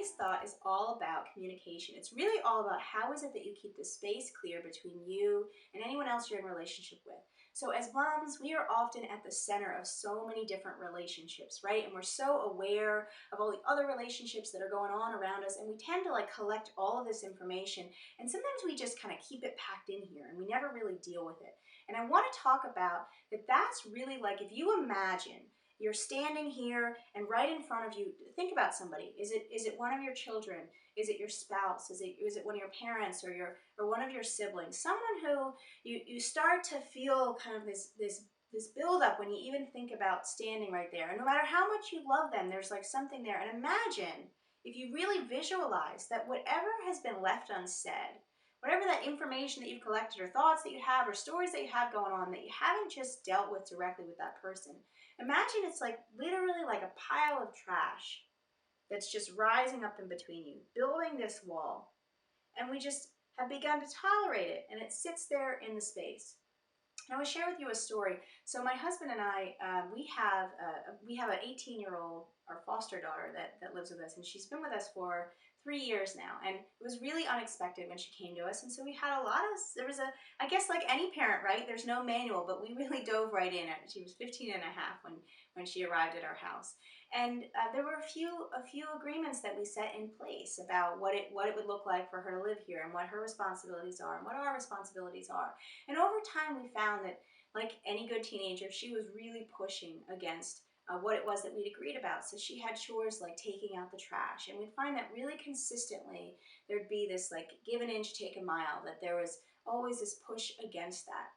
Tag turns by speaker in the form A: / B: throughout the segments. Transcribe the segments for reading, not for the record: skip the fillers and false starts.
A: today's thought is all about communication. It's really all about how is it that you keep the space clear between you and anyone else you're in relationship with. So as moms, we are often at the center of so many different relationships, right? And we're so aware of all the other relationships that are going on around us, and we tend to like collect all of this information, and sometimes we just kind of keep it packed in here and we never really deal with it. And I want to talk about that. That's really like, if you imagine you're standing here and right in front of you, think about somebody. Is it one of your children? Is it your spouse? Is it one of your parents or one of your siblings? Someone who you start to feel kind of this build up when you even think about standing right there. And no matter how much you love them, there's like something there. And imagine if you really visualize that whatever has been left unsaid, whatever that information that you've collected or thoughts that you have or stories that you have going on that you haven't just dealt with directly with that person. Imagine it's like literally like a pile of trash that's just rising up in between you, building this wall. And we just have begun to tolerate it, and it sits there in the space. And I want to share with you a story. So my husband and I, we have an 18-year-old, our foster daughter that lives with us, and she's been with us for 3 years now. And it was really unexpected when she came to us, and so we had there was I guess like any parent, right? There's no manual, but we really dove right in. She was 15 and a half when she arrived at our house, and there were a few agreements that we set in place about what it would look like for her to live here, and what her responsibilities are, and what our responsibilities are. And over time, we found that, like any good teenager, she was really pushing against what it was that we'd agreed about. So she had chores like taking out the trash. And we'd find that really consistently there'd be this like give an inch, take a mile, that there was always this push against that.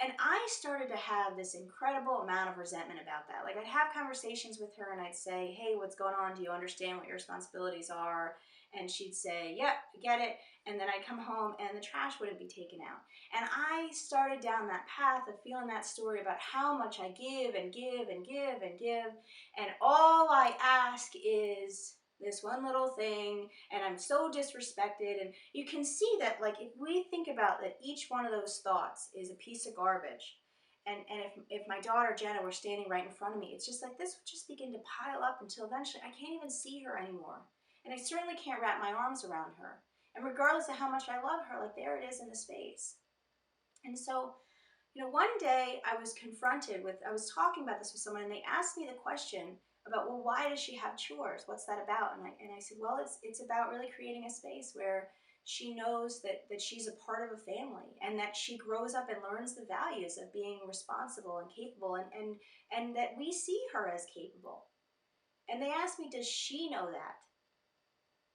A: And I started to have this incredible amount of resentment about that. Like I'd have conversations with her and I'd say, hey, what's going on? Do you understand what your responsibilities are? And she'd say, yep, I get it. And then I'd come home and the trash wouldn't be taken out. And I started down that path of feeling that story about how much I give and give and give and give. And all I ask is this one little thing, and I'm so disrespected. And you can see that, like, if we think about that, each one of those thoughts is a piece of garbage. And if my daughter Jenna were standing right in front of me, it's just like this would just begin to pile up until eventually I can't even see her anymore. And I certainly can't wrap my arms around her. And regardless of how much I love her, like there it is in the space. And so, one day I was I was talking about this with someone, and they asked me the question about, well, why does she have chores? What's that about? And I said, well, it's about really creating a space where she knows that she's a part of a family, and that she grows up and learns the values of being responsible and capable, and that we see her as capable. And they asked me, does she know that?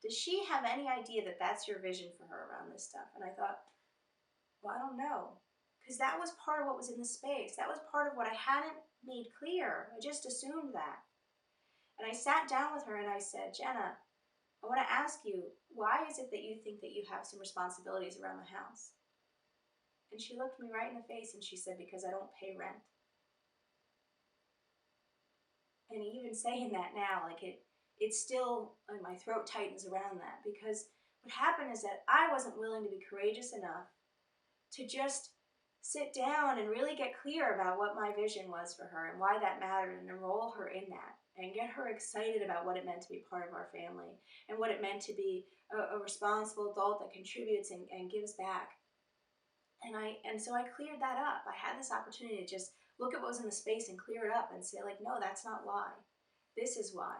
A: Does she have any idea that that's your vision for her around this stuff? And I thought, well, I don't know. Because that was part of what was in the space. That was part of what I hadn't made clear. I just assumed that. And I sat down with her and I said, Jenna, I want to ask you, why is it that you think that you have some responsibilities around the house? And she looked me right in the face and she said, because I don't pay rent. And even saying that now, like it's still, like my throat tightens around that, because what happened is that I wasn't willing to be courageous enough to just sit down and really get clear about what my vision was for her and why that mattered, and enroll her in that and get her excited about what it meant to be part of our family and what it meant to be a responsible adult that contributes and gives back. And so I cleared that up. I had this opportunity to just look at what was in the space and clear it up and say, like, no, that's not why. This is why.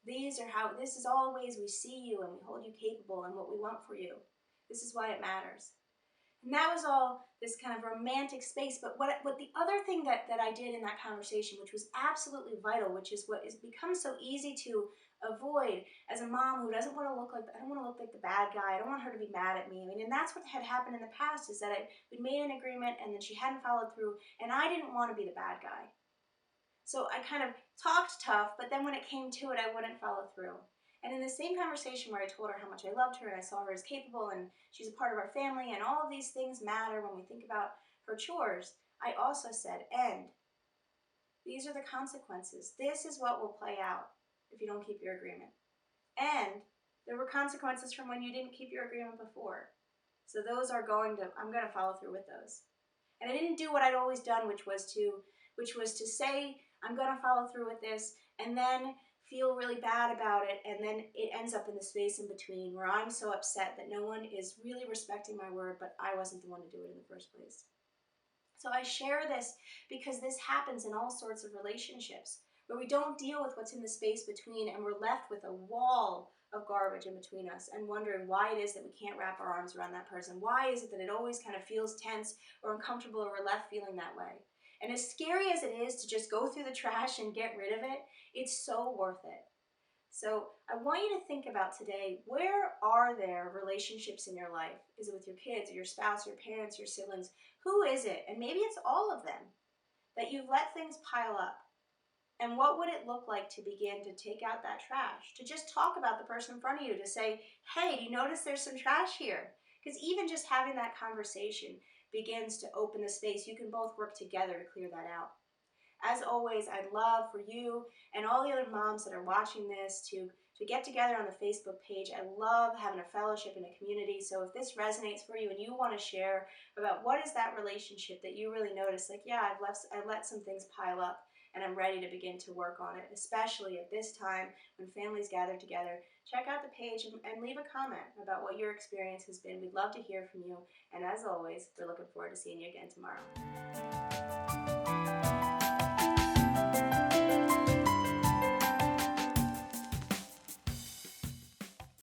A: This is all the ways we see you and we hold you capable and what we want for you. This is why it matters. And that was all this kind of romantic space. But what the other thing that I did in that conversation, which was absolutely vital, which is what has become so easy to avoid as a mom who doesn't want to look like, I don't want to look like the bad guy. I don't want her to be mad at me. I mean, and that's what had happened in the past, is that we'd made an agreement and then she hadn't followed through, and I didn't want to be the bad guy. So I kind of talked tough, but then when it came to it, I wouldn't follow through. And in the same conversation where I told her how much I loved her and I saw her as capable and she's a part of our family and all of these things matter when we think about her chores, I also said, and these are the consequences. This is what will play out if you don't keep your agreement. And there were consequences from when you didn't keep your agreement before. So I'm going to follow through with those. And I didn't do what I'd always done, which was to say, I'm going to follow through with this, and then feel really bad about it, and then it ends up in the space in between where I'm so upset that no one is really respecting my word, but I wasn't the one to do it in the first place. So I share this because this happens in all sorts of relationships where we don't deal with what's in the space between, and we're left with a wall of garbage in between us and wondering why it is that we can't wrap our arms around that person. Why is it that it always kind of feels tense or uncomfortable, or we're left feeling that way? And as scary as it is to just go through the trash and get rid of it, it's so worth it. So I want you to think about today, where are there relationships in your life? Is it with your kids, or your spouse, your parents, your siblings? Who is it? And maybe it's all of them that you've let things pile up. And what would it look like to begin to take out that trash? To just talk about the person in front of you, to say, hey, do you notice there's some trash here? Because even just having that conversation begins to open the space. You can both work together to clear that out. As always, I'd love for you and all the other moms that are watching this to get together on the Facebook page. I love having a fellowship and a community. So if this resonates for you and you want to share about what is that relationship that you really notice, like, yeah, I've let some things pile up and I'm ready to begin to work on it, especially at this time when families gather together. Check out the page and leave a comment about what your experience has been. We'd love to hear from you. And as always, we're looking forward to seeing you again tomorrow.